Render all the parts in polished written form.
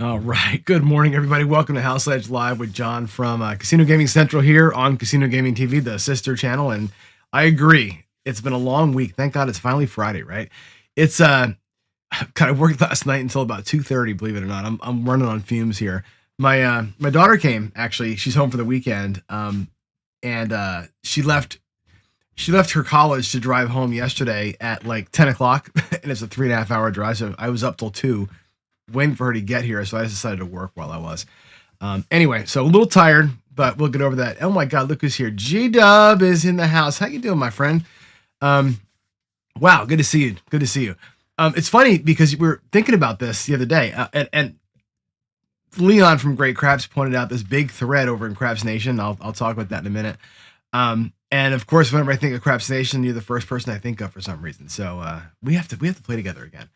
All right. Good morning, everybody. Welcome to House Edge Live with John from Casino Gaming Central here on Casino Gaming TV, the sister channel. And I agree. It's been a long week. Thank God it's finally Friday, right? It's kind of worked last night until about 2:30, believe it or not. I'm running on fumes here. My daughter came, actually. She's home for the weekend. And she left her college to drive home yesterday at like 10 o'clock, and it's a 3.5 hour drive. So I was up till 2 waiting for her to get here, so I decided to work while I was. Anyway, so a little tired, but we'll get over that. Oh my God, look who's here. G-Dub is in the house. How you doing, my friend? Wow, good to see you. Good to see you. It's funny because we were thinking about this the other day, and Leon from Great Craps pointed out this big thread over in Craps Nation. I'll talk about that in a minute. And of course, whenever I think of Craps Nation, you're the first person I think of for some reason. So we have to play together again.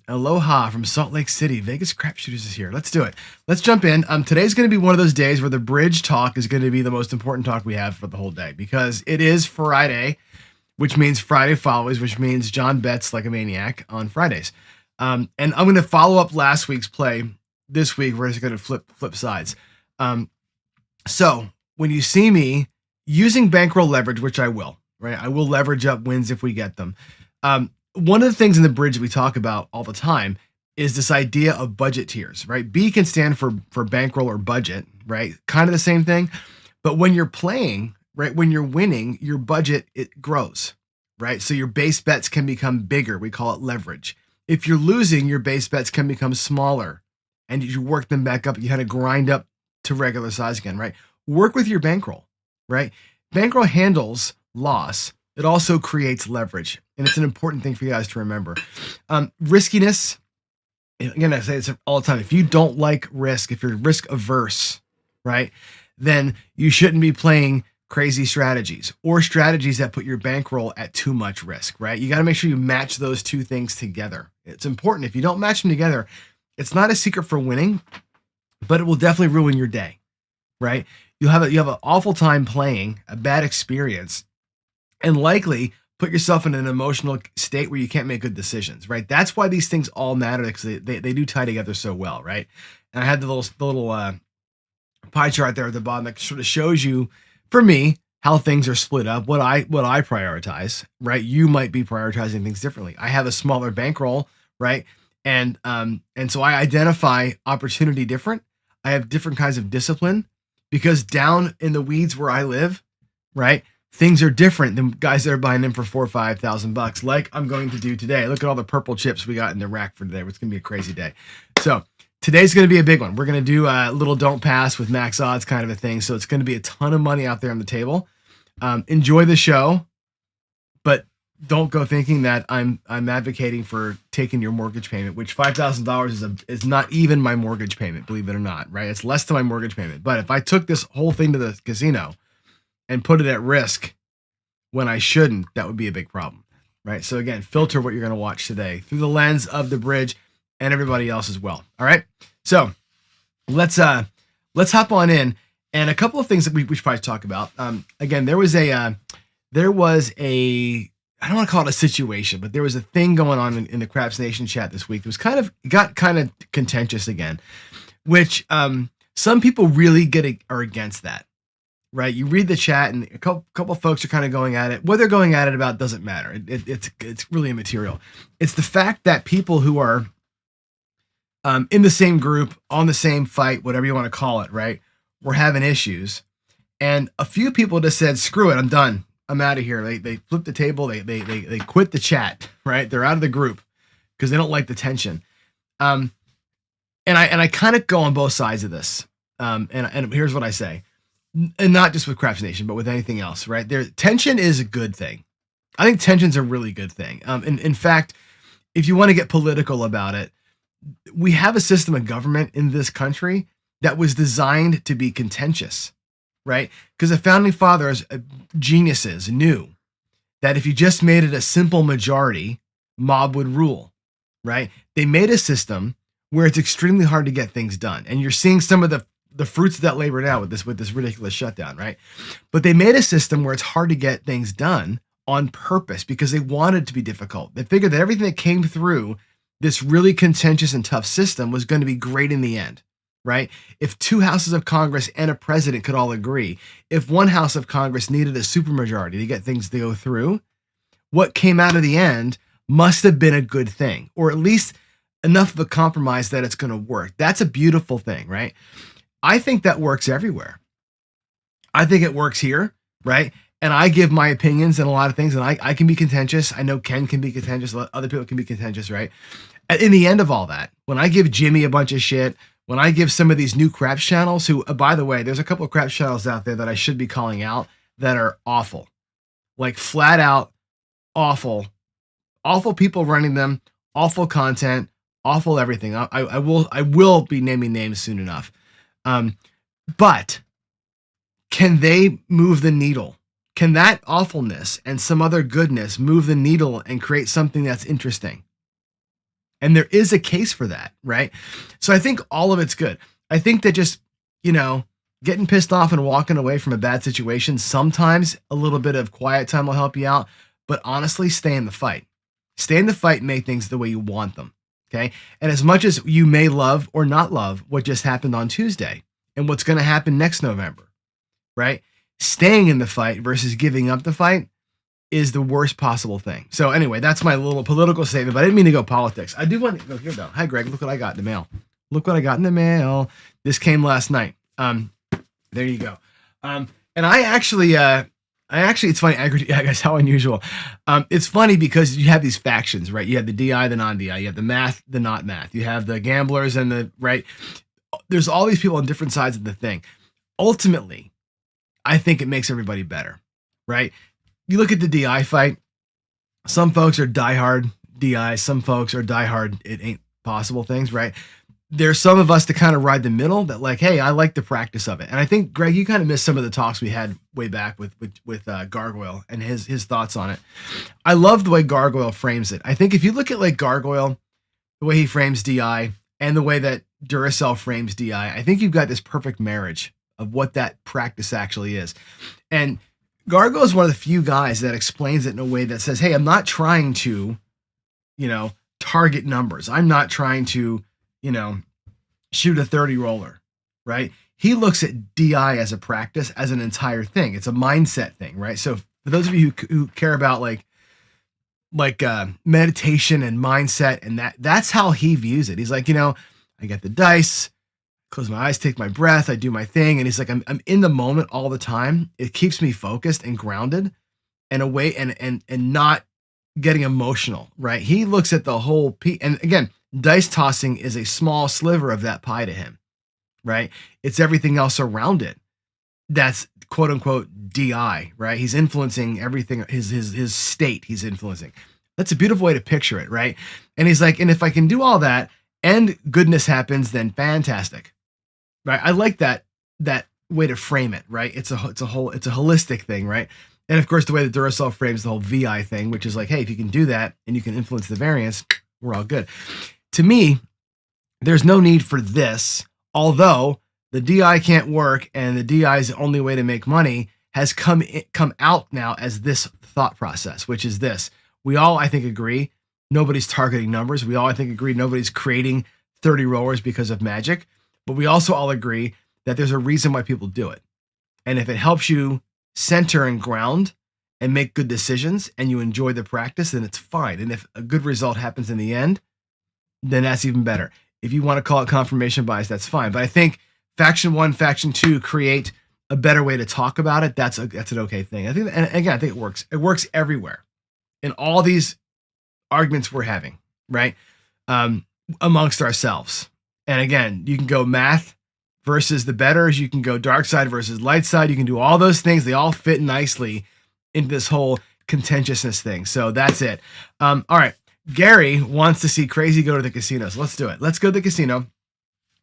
Aloha from Salt Lake City. Vegas Crap Shooters is here. Let's do it. Let's jump in. Today's going to be one of those days where the bridge talk is going to be the most important talk we have for the whole day, because it is Friday, which means Friday Follies, which means John bets like a maniac on Fridays. And I'm going to follow up last week's play this week. We're just going to flip sides. So when you see me using bankroll leverage, which I will, right? I will leverage up wins if we get them. One of the things in the bridge that we talk about all the time is this idea of budget tiers, right? B can stand for bankroll or budget, right? Kind of the same thing. But when you're playing, right, when you're winning, your budget, it grows, right? So your base bets can become bigger. We call it leverage. If you're losing, your base bets can become smaller, and you work them back up. You kind of grind up to regular size again, right? Work with your bankroll, right? Bankroll handles loss. It also creates leverage, and it's an important thing for you guys to remember. Riskiness, again, I say this all the time. If you don't like risk, if you're risk averse, right, then you shouldn't be playing crazy strategies or strategies that put your bankroll at too much risk, right? You got to make sure you match those two things together. It's important. If you don't match them together, it's not a secret for winning, but it will definitely ruin your day, right? You have an awful time playing, a bad experience, and likely put yourself in an emotional state where you can't make good decisions, right? That's why these things all matter, because they do tie together so well, right? And I had the little pie chart there at the bottom that sort of shows you, for me, how things are split up, what I prioritize, right? You might be prioritizing things differently. I have a smaller bankroll, right? And so I identify opportunity different. I have different kinds of discipline, because down in the weeds where I live, right, things are different than guys that are buying them for $4,000 or $5,000, like I'm going to do today. Look at all the purple chips we got in the rack for today. It's going to be a crazy day. So today's going to be a big one. We're going to do a little don't pass with max odds kind of a thing. So it's going to be a ton of money out there on the table. Enjoy the show, but don't go thinking that I'm advocating for taking your mortgage payment, which $5,000 is not even my mortgage payment, believe it or not, right? It's less than my mortgage payment. But if I took this whole thing to the casino and put it at risk when I shouldn't, that would be a big problem, right? So again, filter what you're going to watch today through the lens of the bridge and everybody else as well. All right. So let's hop on in, and a couple of things that we should probably talk about. Again, there was a I don't want to call it a situation, but there was a thing going on in the Craps Nation chat this week. It was got kind of contentious again, which some people really are against that. Right, you read the chat, and a couple of folks are kind of going at it. What they're going at it about doesn't matter. It's really immaterial. It's the fact that people who are in the same group, on the same fight, whatever you want to call it, right, we're having issues, and a few people just said, "Screw it, I'm done. I'm out of here." They flipped the table. They quit the chat. Right, they're out of the group because they don't like the tension. And I kind of go on both sides of this. And here's what I say. And not just with Craps Nation, but with anything else, right? Tension is a good thing. I think tension's a really good thing. In fact, if you want to get political about it, we have a system of government in this country that was designed to be contentious, right? Because the founding fathers, geniuses, knew that if you just made it a simple majority, mob would rule, right? They made a system where it's extremely hard to get things done. And you're seeing some of the fruits of that labor now with this ridiculous shutdown, right? But they made a system where it's hard to get things done on purpose because they wanted it to be difficult. They figured that everything that came through this really contentious and tough system was going to be great in the end, right? If two houses of Congress and a president could all agree, if one house of Congress needed a supermajority to get things to go through, what came out of the end must have been a good thing, or at least enough of a compromise that it's going to work. That's a beautiful thing, right? I think that works everywhere. I think it works here, right? And I give my opinions on a lot of things, and I can be contentious. I know Ken can be contentious. Other people can be contentious, right? And in the end of all that, when I give Jimmy a bunch of shit, when I give some of these new craps channels, who, by the way, there's a couple of craps channels out there that I should be calling out that are awful, like flat out awful people running them, awful content, awful everything. I will be naming names soon enough. But can they move the needle? Can that awfulness and some other goodness move the needle and create something that's interesting? And there is a case for that, right? So I think all of it's good. I think that just, getting pissed off and walking away from a bad situation, sometimes a little bit of quiet time will help you out. But honestly, stay in the fight. Stay in the fight and make things the way you want them, okay? And as much as you may love or not love what just happened on Tuesday and what's going to happen next November, right? Staying in the fight versus giving up the fight is the worst possible thing. So anyway, that's my little political statement, but I didn't mean to go politics. I do want to go here though. Hi, Greg. Look what I got in the mail. Look what I got in the mail. This came last night. There you go. And I actually, it's funny. I guess how unusual. It's funny because you have these factions, right? You have the DI, the non-DI. You have the math, the not math. You have the gamblers and the, right? There's all these people on different sides of the thing. Ultimately, I think it makes everybody better, right? You look at the DI fight. Some folks are diehard DI. Some folks are diehard it ain't possible things, right? There's some of us to kind of ride the middle that like, hey, I like the practice of it. And I think, Greg, you kind of missed some of the talks we had way back with Gargoyle and his thoughts on it. I love the way Gargoyle frames it. I think if you look at like Gargoyle, the way he frames DI and the way that Duracell frames DI, I think you've got this perfect marriage of what that practice actually is. And Gargoyle is one of the few guys that explains it in a way that says, hey, I'm not trying to, target numbers. I'm not trying to, shoot a 30 roller, right? He looks at DI as a practice, as an entire thing. It's a mindset thing, right? So for those of you who care about like meditation and mindset and that's how he views it. He's like, I get the dice, close my eyes, take my breath, I do my thing. And he's like, I'm in the moment all the time. It keeps me focused and grounded and away and not getting emotional, right? He looks at the whole piece. And again, dice tossing is a small sliver of that pie to him, right? It's everything else around it. That's quote unquote DI, right? He's influencing everything, his state he's influencing. That's a beautiful way to picture it, right? And he's like, and if I can do all that and goodness happens, then fantastic, right? I like that way to frame it, right? It's a holistic thing, right? And of course, the way that Duracell frames the whole VI thing, which is like, hey, if you can do that and you can influence the variance, we're all good. To me, there's no need for this, although the DI can't work and the DI is the only way to make money has come out now as this thought process, which is this. We all, I think, agree nobody's targeting numbers. We all, I think, agree nobody's creating 30 rollers because of magic. But we also all agree that there's a reason why people do it. And if it helps you center and ground and make good decisions and you enjoy the practice, then it's fine. And if a good result happens in the end, then that's even better. If you want to call it confirmation bias, that's fine. But I think faction 1, faction 2 create a better way to talk about it. That's an okay thing. I think, and again, I think it works. It works everywhere in all these arguments we're having, right? Amongst ourselves. And again, you can go math versus the betters. You can go dark side versus light side. You can do all those things. They all fit nicely into this whole contentiousness thing. So that's it. All right. Gary wants to see Crazy go to the casino. So let's do it. Let's go to the casino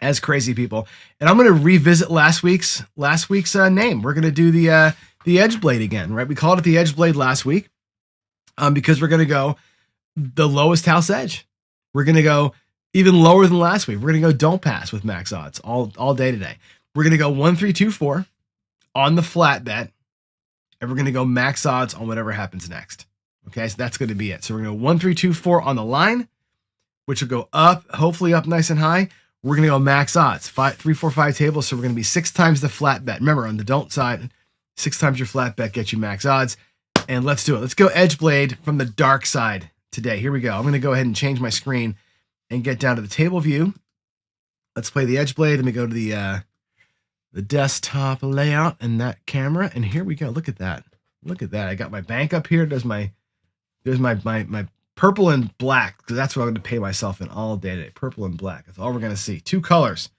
as crazy people. And I'm going to revisit last week's name. We're going to do the Edgeblade again, right? We called it the Edgeblade last week because we're going to go the lowest house edge. We're going to go even lower than last week. We're going to go don't pass with max odds all day today. We're going to go 1, 3, 2, 4 on the flat bet. And we're going to go max odds on whatever happens next. Okay, so that's going to be it. So we're going to go 1, 3, 2, 4 on the line. which will go up, hopefully up nice and high. We're going to go max odds, 3, 4, 5 tables. So we're going to be 6 times the flat bet. Remember, on the don't side, 6 times your flat bet gets you max odds. And let's do it. Let's go edge blade from the dark side today. Here we go. I'm going to go ahead and change my screen and get down to the table view. Let's play the edge blade. Let me go to the desktop layout and that camera. And here we go. Look at that. Look at that. I got my bank up here. There's my purple and black, because that's what I'm going to pay myself in all day today. Purple and black. That's all we're going to see. 2 colors.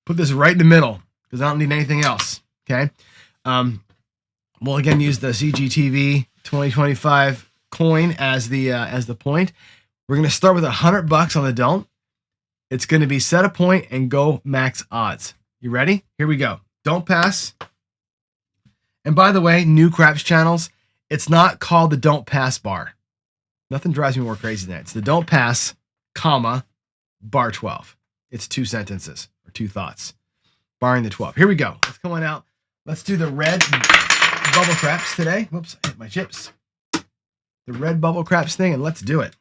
Put this right in the middle because I don't need anything else. Okay. We'll again use the CGTV 2025 coin as the point. We're going to start with $100 on the don't. It's going to be set a point and go max odds. You ready? Here we go. Don't pass. And by the way, new craps channels, it's not called the don't pass bar. Nothing drives me more crazy than that. It's the don't pass, comma, bar 12. It's 2 sentences or 2 thoughts, barring the 12. Here we go. Let's come on out. Let's do the red bubble craps today. Whoops, I hit my chips. The red bubble craps thing, and let's do it.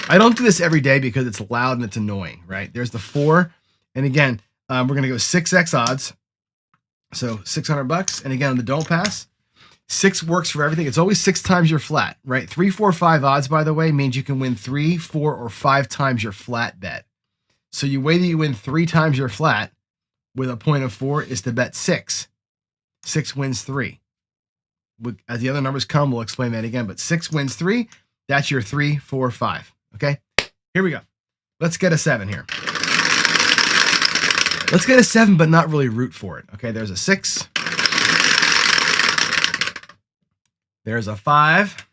I don't do this every day because it's loud and it's annoying, right? There's the 4. And again, we're going to go 6x odds. So $600. And again, on the don't pass, 6 works for everything. It's always 6 times your flat, right? 3, 4, 5 odds, by the way, means you can win 3, 4, or 5 times your flat bet. So your way that you win 3 times your flat with a point of 4 is to bet 6. 6 wins 3. As the other numbers come, we'll explain that again. But 6 wins 3. That's your 3, 4, 5. Okay, here we go. Let's get a 7 here. Let's get a 7, but not really root for it. Okay, there's a 6. There's a 5.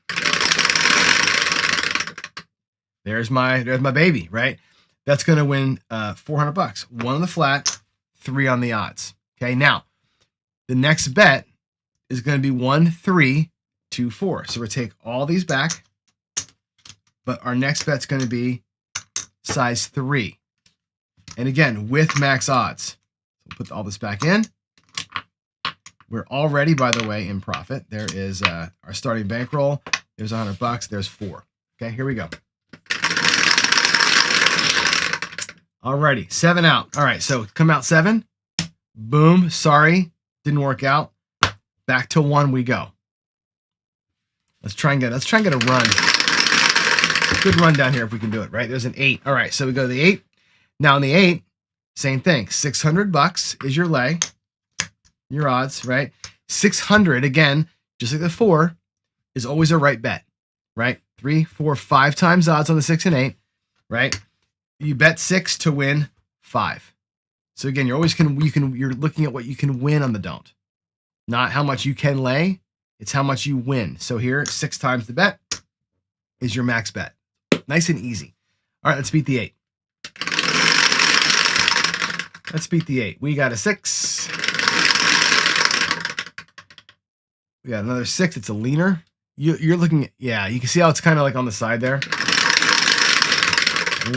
There's my baby, right? That's going to win $400. 1 on the flat, 3 on the odds. Okay, now the next bet is going to be 1, 3, 2, 4. So we'll take all these back. But our next bet's going to be size 3. And again, with max odds. So we'll put all this back in. We're already, by the way, in profit. There is our starting bankroll. There's $100. There's 4. Okay, here we go. Alrighty, 7 out. All right, so come out 7. Boom, sorry, didn't work out. Back to 1 we go. Let's try and get a run. Good run down here if we can do it, right? There's an 8. All right, so we go to the 8. Now in the 8, same thing. $600 is your lay, your odds, right? 600, again, just like the 4, is always a right bet, right? 3, 4, 5 times odds on the 6 and 8, right? You bet 6 to win 5. So again, you're looking at what you can win on the don't, not how much you can lay. It's how much you win. So here, 6 times the bet is your max bet. Nice and easy. All right, let's beat the 8. Let's beat the 8. We got a 6. We got another 6. It's a leaner. You're looking at, yeah, you can see how it's kind of like on the side there.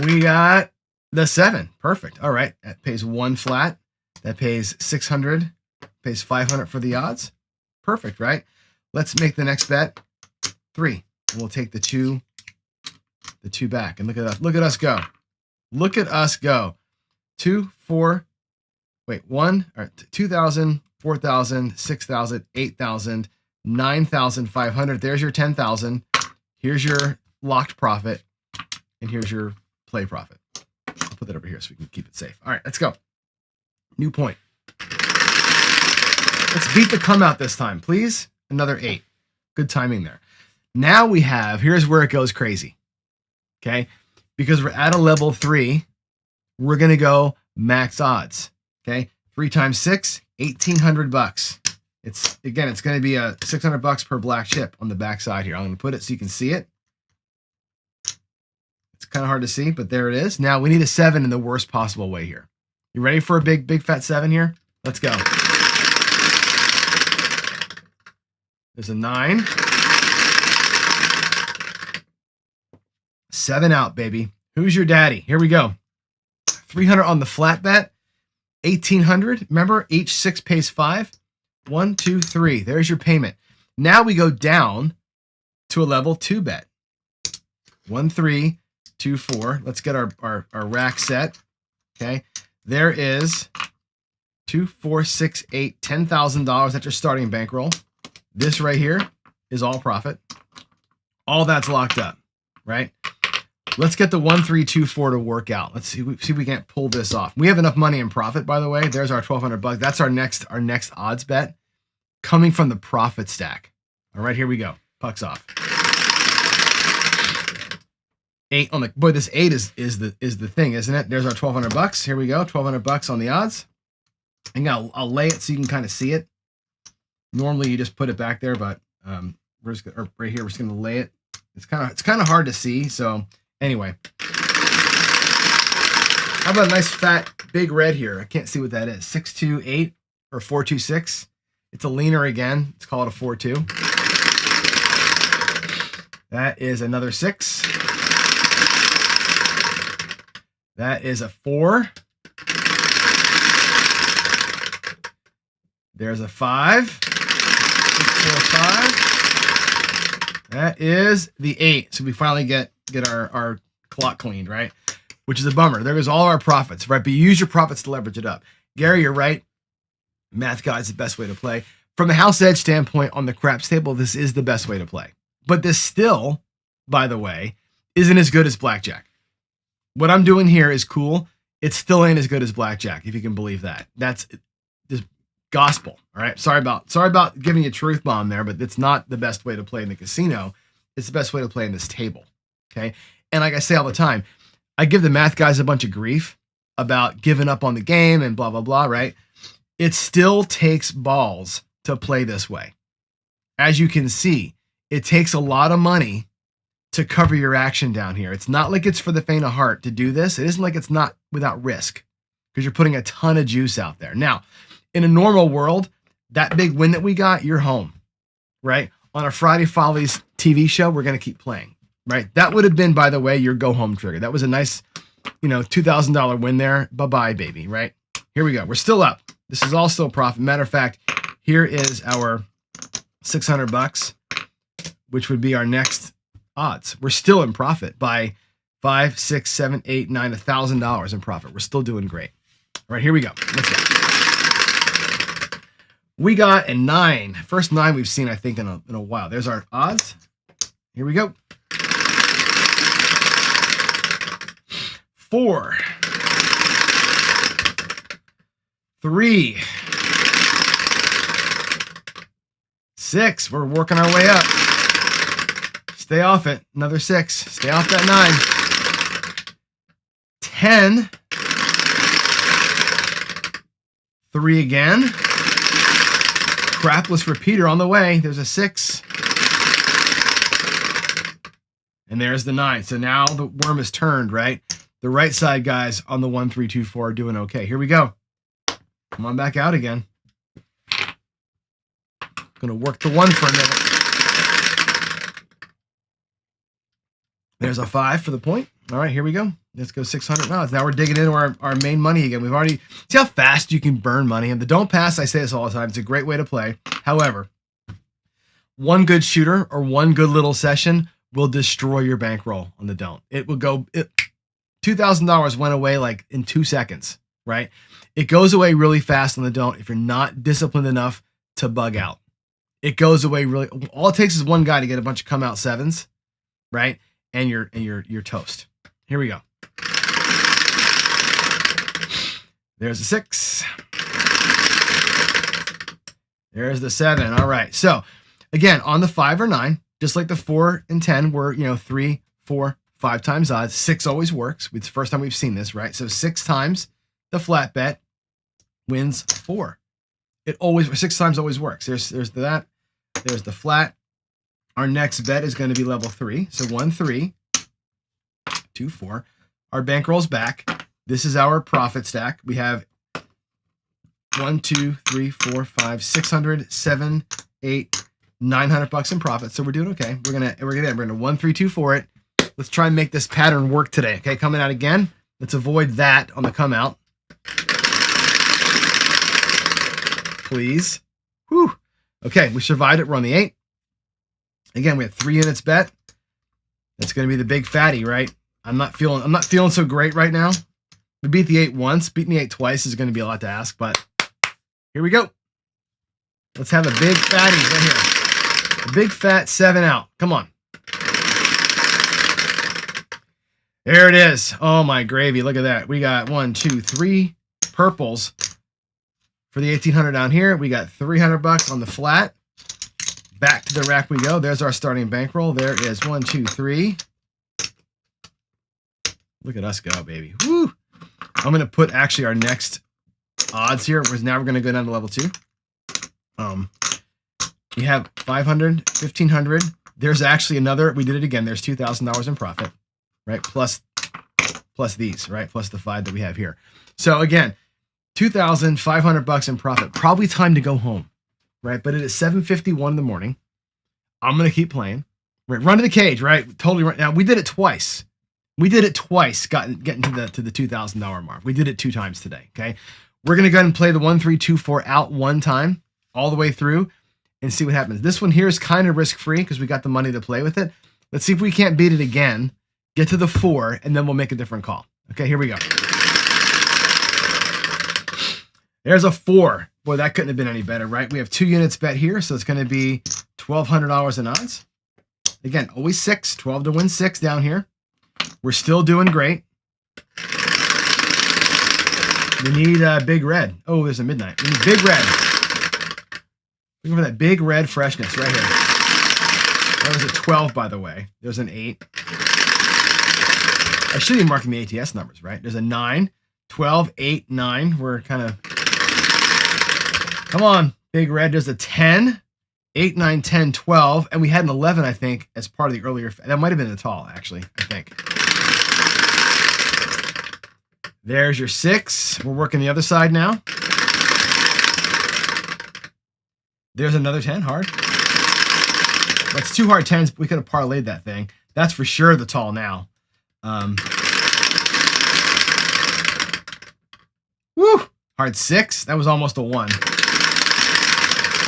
We got the 7. Perfect. All right, that pays 1 flat. That pays 600. Pays 500 for the odds. Perfect, right? Let's make the next bet 3. And we'll take the 2 back. And look at us. Look at us go. Look at us go. 2, 4, wait, 1, all right, 2,000, 4,000, 6,000, 8,000, 9,500. There's your 10,000. Here's your locked profit. And here's your play profit. I'll put that over here so we can keep it safe. All right, let's go. New point. Let's beat the come out this time, please. Another 8. Good timing there. Now we have, here's where it goes crazy. Okay, because we're at a level 3, we're going to go max odds. Okay, 3 times 6, $1,800. It's going to be a $600 per black chip on the back side here. I'm going to put it so you can see it. It's kind of hard to see, but there it is. Now we need a 7 in the worst possible way here. You ready for a big fat 7 here? Let's go. There's a 9. 7 out, baby. Who's your daddy? Here we go. 300 on the flat bet. 1,800. Remember, each 6 pays 5. 1, 2, 3. There's your payment. Now we go down to a level 2 bet. 1, 3, 2, 4. Let's get our rack set. Okay. There is 2, 4, 6, 8, $10,000. That's your starting bankroll. This right here is all profit. All that's locked up, right? Let's get the 1, 3, 2, 4 to work out. Let's see if we can't pull this off. We have enough money in profit, by the way. There's our $1,200. That's our next odds bet coming from the profit stack. All right, here we go. Pucks off. 8 on the boy. This 8 is the thing, isn't it? There's our $1,200. Here we go. $1,200 on the odds. And I'll lay it so you can kind of see it. Normally you just put it back there, but we're just gonna, right here we're just gonna lay it. It's kind of hard to see. So anyway, how about a nice fat big red here? I can't see what that is. 628 or 426. It's a leaner again. Let's call it a 4-2. That is another 6. That is a 4. There's a 5. 6, 4, 5. That is the 8. So we finally get our clock cleaned, right? Which is a bummer. There goes all our profits, right? But you use your profits to leverage it up. Gary, you're right. Math guide is the best way to play. From a house edge standpoint on the craps table, this is the best way to play. But this still, by the way, isn't as good as blackjack. What I'm doing here is cool. It still ain't as good as blackjack, if you can believe that. That's just gospel. All right. Sorry about giving you a truth bomb there, but it's not the best way to play in the casino. It's the best way to play in this table. Okay. And like I say all the time, I give the math guys a bunch of grief about giving up on the game and blah, blah, blah, right? It still takes balls to play this way. As you can see, it takes a lot of money to cover your action down here. It's not like it's for the faint of heart to do this. It isn't like it's not without risk because you're putting a ton of juice out there. Now, in a normal world, that big win that we got, you're home, right? On a Friday Follies TV show, we're going to keep playing, right? That would have been, by the way, your go home trigger. That was a nice, $2,000 win there. Bye-bye, baby, right? Here we go. We're still up. This is all still profit. Matter of fact, here is our $600, which would be our next odds. We're still in profit by 5, 6, 7, 8, 9, $1,000 in profit. We're still doing great. All right, here we go. Let's go. We got a 9. First 9 we've seen, I think, in a while. There's our odds. Here we go. 4, 3, 6. We're working our way up. Stay off it. Another 6. Stay off that 9. 10. 3 again. Crapless repeater on the way. There's a 6. And there's the 9. So now the worm is turned, right? The right side guys on the 1, 3, 2, 4 are doing okay. Here we go. Come on back out again. Gonna work the 1 for a minute. There's a 5 for the point. All right, here we go. Let's go 600 now. Now we're digging into our main money again. We've already, see how fast you can burn money. And the don't pass, I say this all the time, it's a great way to play. However, one good shooter or one good little session will destroy your bankroll on the don't. It will go, $2,000 went away like in 2 seconds, right? It goes away really fast on the don't if you're not disciplined enough to bug out. It goes away really, all it takes is one guy to get a bunch of come out 7s, right? And you're toast. Here we go. There's a 6. There's the 7. All right. So again, on the 5 or 9, just like the 4 and 10 were, 3, 4, 5 times odds. 6 always works. It's the first time we've seen this, right? So 6 times the flat bet wins 4. It always, 6 times always works. There's that. There's the flat. Our next bet is going to be level 3. So 1, 3, 2, 4. Our bankroll's back. This is our profit stack. We have 1, 2, 3, 4, 5, 600, 7, 8, $900 in profit. So we're doing okay. We're gonna 1, 3, 2, 4 it. Let's try and make this pattern work today. Okay, coming out again. Let's avoid that on the come out. Please. Whew. Okay, we survived it. We're on the 8. Again, we had 3 units bet. That's going to be the big fatty, right? I'm not feeling so great right now. We beat the 8 once. Beating the 8 twice is going to be a lot to ask, but here we go. Let's have a big fatty right here. A big fat 7 out. Come on. There it is. Oh, my gravy. Look at that. We got 1, 2, 3 purples for the 1800 down here. We got $300 on the flat. Back to the rack we go. There's our starting bankroll. There is 1, 2, 3. Look at us go, baby. Woo! I'm going to put actually our next odds here. Now we're going to go down to level 2. We have 500, 1500. There's actually another. We did it again. There's $2,000 in profit, right? Plus these, right? Plus the 5 that we have here. So again, $2,500 in profit. Probably time to go home, right? But it is 7:51 in the morning. I'm going to keep playing. Right? Run to the cage, right? Totally right. Now we did it twice. Getting to the $2,000 mark. We did it 2 times today. Okay. We're going to go ahead and play the 1, 3, 2, 4 out 1 time all the way through and see what happens. This one here is kind of risk-free because we got the money to play with it. Let's see if we can't beat it again, get to the 4, and then we'll make a different call. Okay, here we go. There's a 4. Boy, that couldn't have been any better, right? We have 2 units bet here, so it's going to be $1,200 in odds. Again, always 6, 12 to win 6 down here. We're still doing great. We need big red. Oh, there's a midnight. We need big red. Looking for that big red freshness right here. That was a 12, by the way. There's an 8. I should be marking the ATS numbers, right? There's a 9, 12, 8, 9. We're kind of... Come on, big red. There's a 10, 8, 9, 10, 12. And we had an 11, I think, as part of the earlier... That might have been a tall, actually, I think. There's your 6. We're working the other side now. There's another 10, hard. That's 2 hard 10s. We could have parlayed that thing. That's for sure the tall now. Woo! Hard 6. That was almost a 1.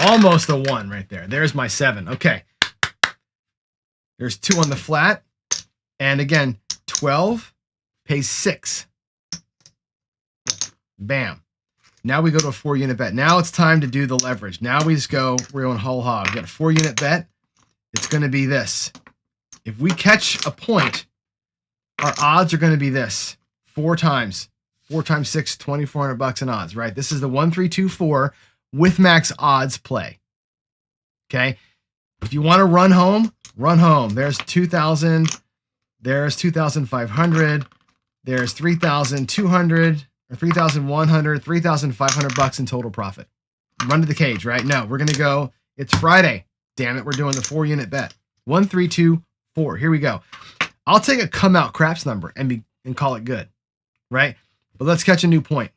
Almost a 1 right there. There's my 7. Okay. There's 2 on the flat. And again, 12 pays 6. Bam. Now we go to a 4-unit bet. Now it's time to do the leverage. Now we just go, we're going whole hog. We got a 4-unit bet. It's going to be this. If we catch a point, our odds are going to be this. 4 times. 4 times 6, $2,400 in odds, right? This is the 1, 3, 2, 4 with max odds play. Okay? If you want to run home, run home. There's 2,000. There's 2,500. There's 3,200. 3,100, $3,500 in total profit. Run to the cage, right? No, we're going to go. It's Friday. Damn it. We're doing the 4-unit bet. 1, 3, 2, 4. Here we go. I'll take a come out craps number and call it good, right? But let's catch a new point.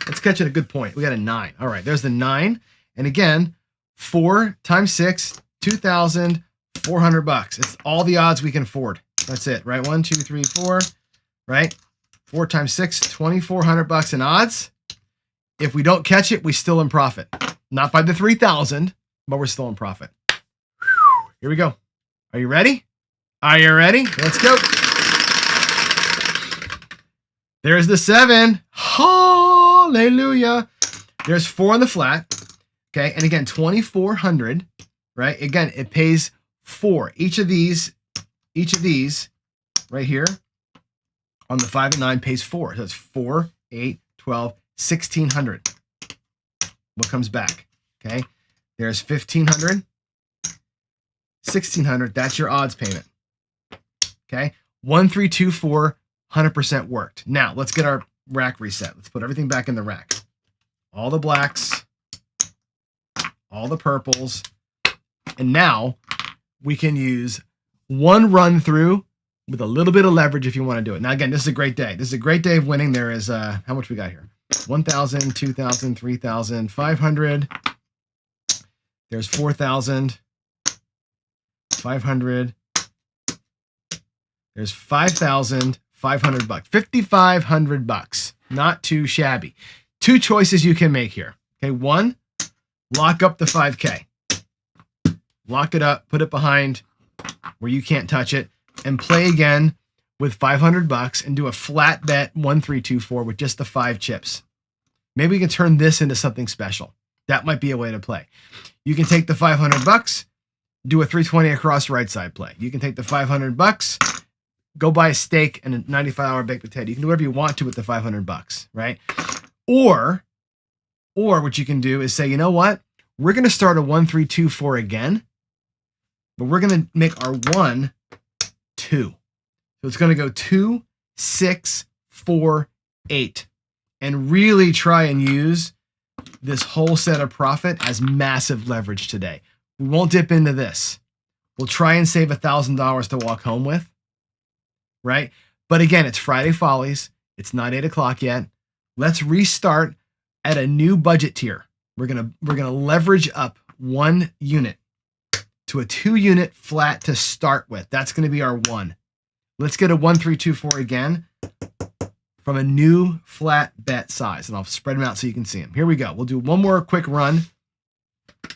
Let's catch it a good point. We got a 9. All right. There's the 9. And again, 4 times 6, $2,400. It's all the odds we can afford. That's it, right? 1, 2, 3, 4. Right? 4 times 6, $2,400 in odds. If we don't catch it, we're still in profit. Not by the 3,000, but we're still in profit. Whew. Here we go. Are you ready? Are you ready? Let's go. There's the 7. Hallelujah. There's 4 on the flat. Okay. And again, 2,400, right? Again, it pays 4. Each of these right here, on the 5 and 9 pays 4. So it's 4, 8, 12, 1,600. What comes back? Okay. There's 1,500, 1,600. That's your odds payment. Okay. 1, 3, 2, 4, 100% worked. Now let's get our rack reset. Let's put everything back in the rack. All the blacks, all the purples. And now we can use 1 run through with a little bit of leverage if you want to do it. Now, again, this is a great day. This is a great day of winning. There is, how much we got here? 1,000, 2,000, 3,000, 500. There's 4,000, 500. There's 5,500 bucks. $5,500. Not too shabby. 2 choices you can make here. Okay, 1, lock up the 5K. Lock it up, put it behind where you can't touch it, and play again with $500 and do a flat bet 1, 3, 2, 4 with just the 5 chips. Maybe we can turn this into something special. That might be a way to play. You can take the $500, do a 320 across right side play. You can take the $500, go buy a steak and a $95 baked potato. You can do whatever you want to with the $500, right? Or what you can do is say, you know what? We're going to start a 1, 3, 2, 4 again, but we're going to make our 1, 2. So it's going to go 2, 6, 4, 8, and really try and use this whole set of profit as massive leverage today. We won't dip into this. We'll try and save $1,000 to walk home with, right? But again, it's Friday Follies. It's not 8 o'clock yet. Let's restart at a new budget tier. We're gonna leverage up 1 unit to a 2 unit flat to start with. That's gonna be our 1. Let's get a 1, 3, 2, 4 again from a new flat bet size, and I'll spread them out so you can see them. Here we go. We'll do one more quick run, and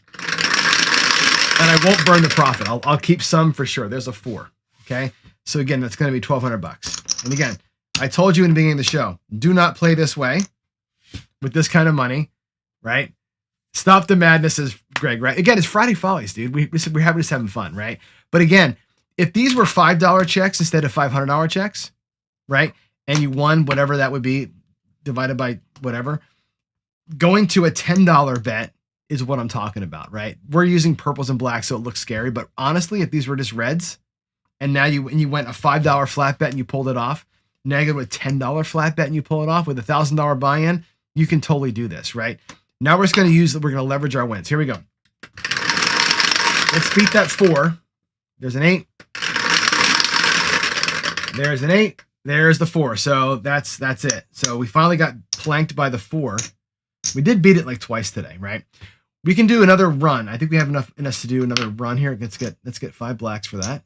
I won't burn the profit. I'll keep some for sure. There's a 4. Okay, so again, that's gonna be $1,200. And again, I told you in the beginning of the show, do not play this way with this kind of money, right? Stop the madness, is Greg, right? Again, it's Friday Follies, dude. We're just having fun, right? But again, if these were $5 checks instead of $500 checks, right? And you won whatever that would be divided by whatever, going to a $10 bet is what I'm talking about, right? We're using purples and blacks, so it looks scary. But honestly, if these were just reds, and now you went a $5 flat bet and you pulled it off, now you go to a $10 flat bet and you pull it off with a $1,000 buy-in, you can totally do this, right? Now we're just going to we're going to leverage our wins. Here we go. Let's beat that 4. There's an 8. There's an 8. There's the 4. So that's it. So we finally got planked by the 4. We did beat it like twice today, right? We can do another run. I think we have enough in us to do another run here. Let's get 5 blacks for that.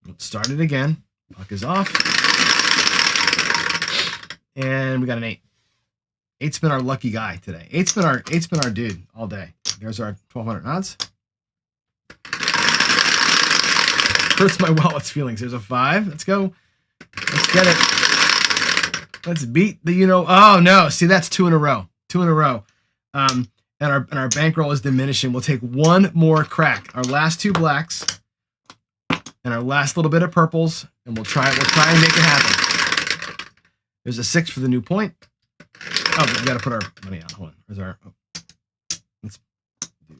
Let's start it again. Puck is off. And we got an 8. 8's been our lucky guy today. 8's been our dude all day. There's our 1,200 odds. Hurts my wallet's feelings. There's a 5. Let's go. Let's get it. Let's beat the oh no. See, that's 2 in a row. 2 in a row. And our bankroll is diminishing. We'll take one more crack. Our last 2 blacks and our last little bit of purples, and we'll try and make it happen. There's a 6 for the new point. Oh, but we got to put our money on. Hold on. Where's our? Oh. Let's do.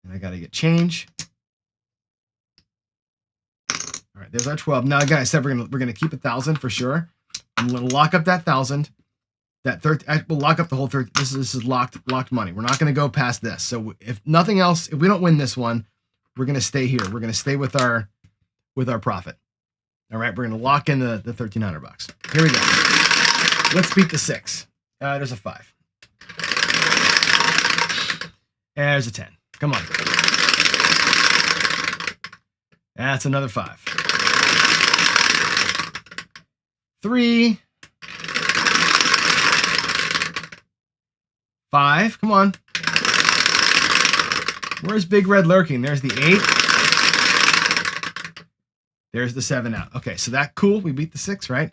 And I got to get change. All right, there's our 12. Now again, I said we're gonna keep 1,000 for sure. I'm gonna lock up that 1,000. That we'll lock up the whole 30. This is locked money. We're not gonna go past this. So if nothing else, if we don't win this one, we're gonna stay here. We're gonna stay with our profit. All right, we're gonna lock in the $1,300. Here we go. Let's beat the 6. There's a 5. And there's a 10. Come on. That's another 5. 3. 5. Come on. Where's Big Red lurking? There's the 8. There's the 7 out. Okay, so that cool. We beat the 6, right?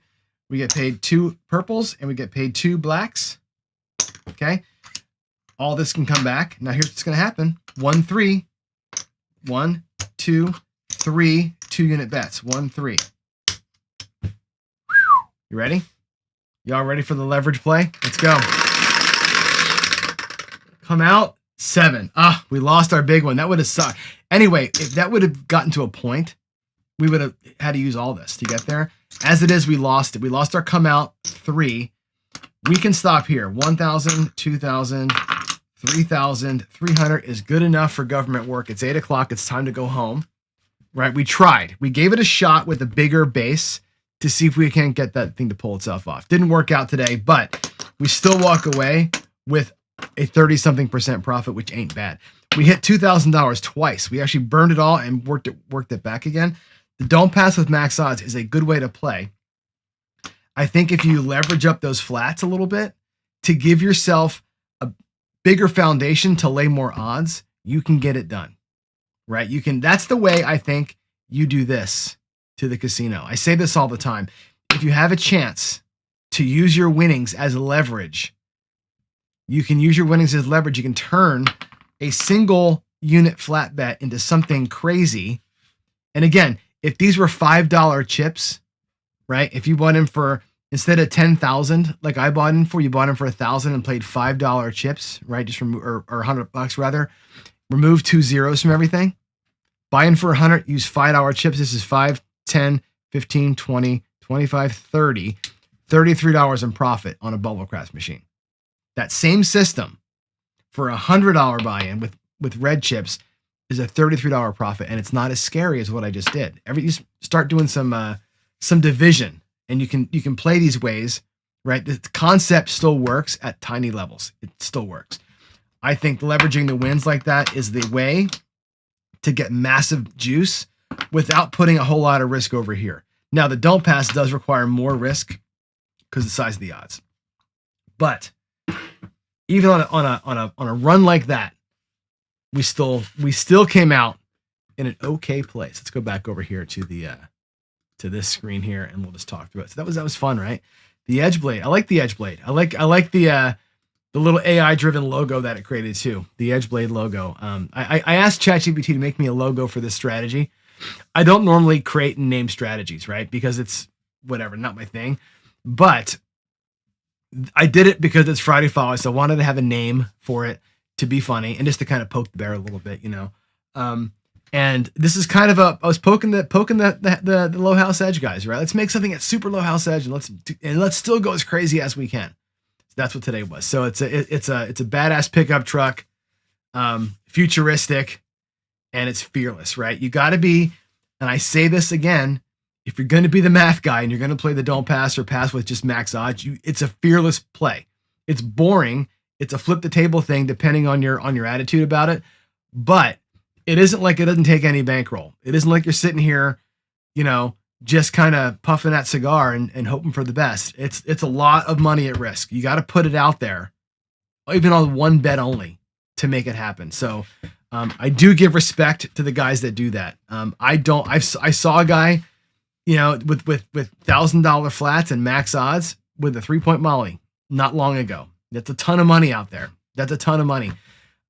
We get paid 2 purples and we get paid 2 blacks. Okay. All this can come back. Now here's what's going to happen. 1, 3. 1, 2, 3. 2 unit bets. 1, 3. You ready? Y'all ready for the leverage play? Let's go. Come out. 7. We lost our big one. That would have sucked. Anyway, if that would have gotten to a point, we would have had to use all this to get there. As it is, we lost it. We lost our come out 3. We can stop here. 1,000, 2,000, 3,000, 300 is good enough for government work. It's 8 o'clock. It's time to go home. Right? We tried. We gave it a shot with a bigger base to see if we can't get that thing to pull itself off. Didn't work out today, but we still walk away with a 30-something% profit, which ain't bad. We hit $2,000 twice. We actually burned it all and worked it back again. The don't pass with max odds is a good way to play. I think if you leverage up those flats a little bit to give yourself a bigger foundation to lay more odds, you can get it done. right? That's the way I think you do this to the casino. I say this all the time. If you have a chance to use your winnings as leverage, you can use your winnings as leverage. You can turn a single unit flat bet into something crazy. And again, if these were $5 chips, right? If you bought in for, instead of 10,000, like I bought in for, you bought in for 1,000 and played $5 chips, right? Just remove, or $100 rather, remove 2 zeros from everything. Buy in for 100, use $5 chips. This is 5, 10, 15, 20, 25, 30, $33 in profit on a bubble crash machine. That same system for $100 buy-in with red chips is a $33 profit, and it's not as scary as what I just did. You start doing some division, and you can play these ways, right? The concept still works at tiny levels. It still works. I think leveraging the wins like that is the way to get massive juice without putting a whole lot of risk over here. Now, the don't pass does require more risk because of the size of the odds, but even on a run like that, we still came out in an okay place. Let's go back over here to the to this screen here, and we'll just talk through it. So that was fun, right? The Edge Blade. I like the Edge Blade. I like the little AI driven logo that it created too. The Edge Blade logo. I asked ChatGPT to make me a logo for this strategy. I don't normally create and name strategies, right? Because it's whatever, not my thing. But I did it because it's Friday Follies, so I wanted to have a name for it to be funny and just to kind of poke the bear a little bit, you know. And this is kind of I was poking the low house edge guys, right? Let's make something at super low house edge, and let's still go as crazy as we can. So that's what today was. So it's a badass pickup truck, futuristic, and it's fearless, right? You got to be, and I say this again, if you're going to be the math guy and you're going to play the don't pass or pass with just max odds, it's a fearless play. It's boring. It's a flip the table thing, depending on your attitude about it. But it isn't like it doesn't take any bankroll. It isn't like you're sitting here, you know, just kind of puffing that cigar and hoping for the best. It's a lot of money at risk. You got to put it out there, even on one bet only, to make it happen. So I do give respect to the guys that do that. I saw a guy, you know, with $1,000 flats and max odds with a 3-point molly not long ago. That's a ton of money out there. That's a ton of money.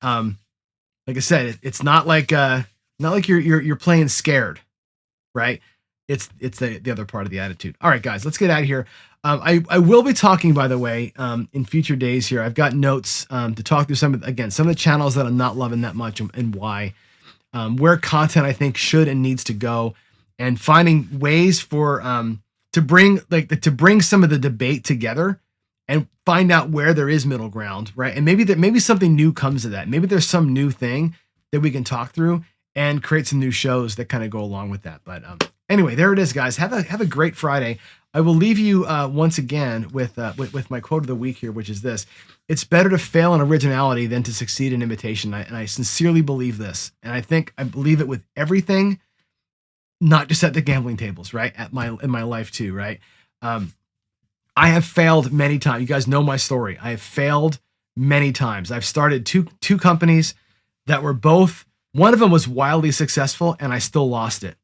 Like I said, it's not like you're playing scared, right? It's the other part of the attitude. All right, guys, let's get out of here. I will be talking, by the way, in future days here. I've got notes to talk through some of the channels that I'm not loving that much and why, where content I think should and needs to go, and finding ways for to bring some of the debate together and find out where there is middle ground, right? And maybe something new comes to that. Maybe there's some new thing that we can talk through and create some new shows that kind of go along with that. But anyway, there it is, guys. Have a great Friday. I will leave you once again with my quote of the week here, which is this: "It's better to fail in originality than to succeed in imitation." And I sincerely believe this, and I believe it with everything, not just at the gambling tables, right? In my life too, right? I have failed many times. You guys know my story. I have failed many times. I've started two companies that were both, one of them was wildly successful, and I still lost it,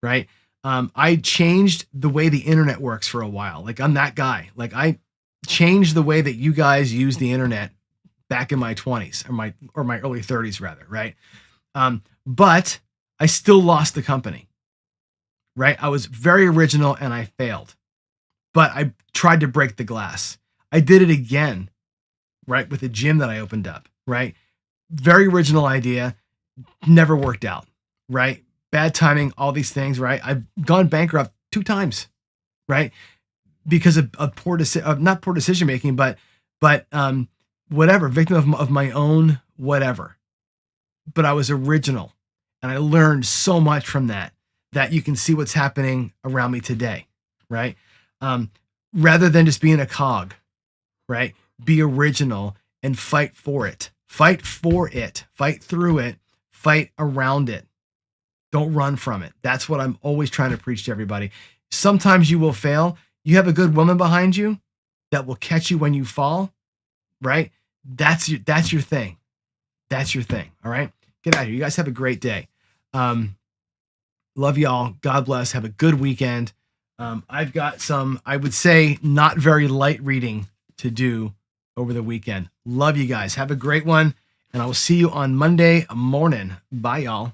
right? I changed the way the internet works for a while. Like, I'm that guy. Like, I changed the way that you guys use the internet back in my 20s or my early 30s rather, right? But I still lost the company, right? I was very original and I failed, but I tried to break the glass. I did it again, right? With a gym that I opened up, right? Very original idea, never worked out, right? Bad timing, all these things, right? I've gone bankrupt 2 times, right? Because of not poor decision making, but whatever, victim of my own whatever. But I was original, and I learned so much from that you can see what's happening around me today, right? Rather than just being a cog, right? Be original and fight for it. Fight for it. Fight through it. Fight around it. Don't run from it. That's what I'm always trying to preach to everybody. Sometimes you will fail. You have a good woman behind you that will catch you when you fall, right? That's your thing. That's your thing. All right. Get out of here. You guys have a great day. Love y'all. God bless. Have a good weekend. I've got some, I would say, not very light reading to do over the weekend. Love you guys. Have a great one. And I will see you on Monday morning. Bye, y'all.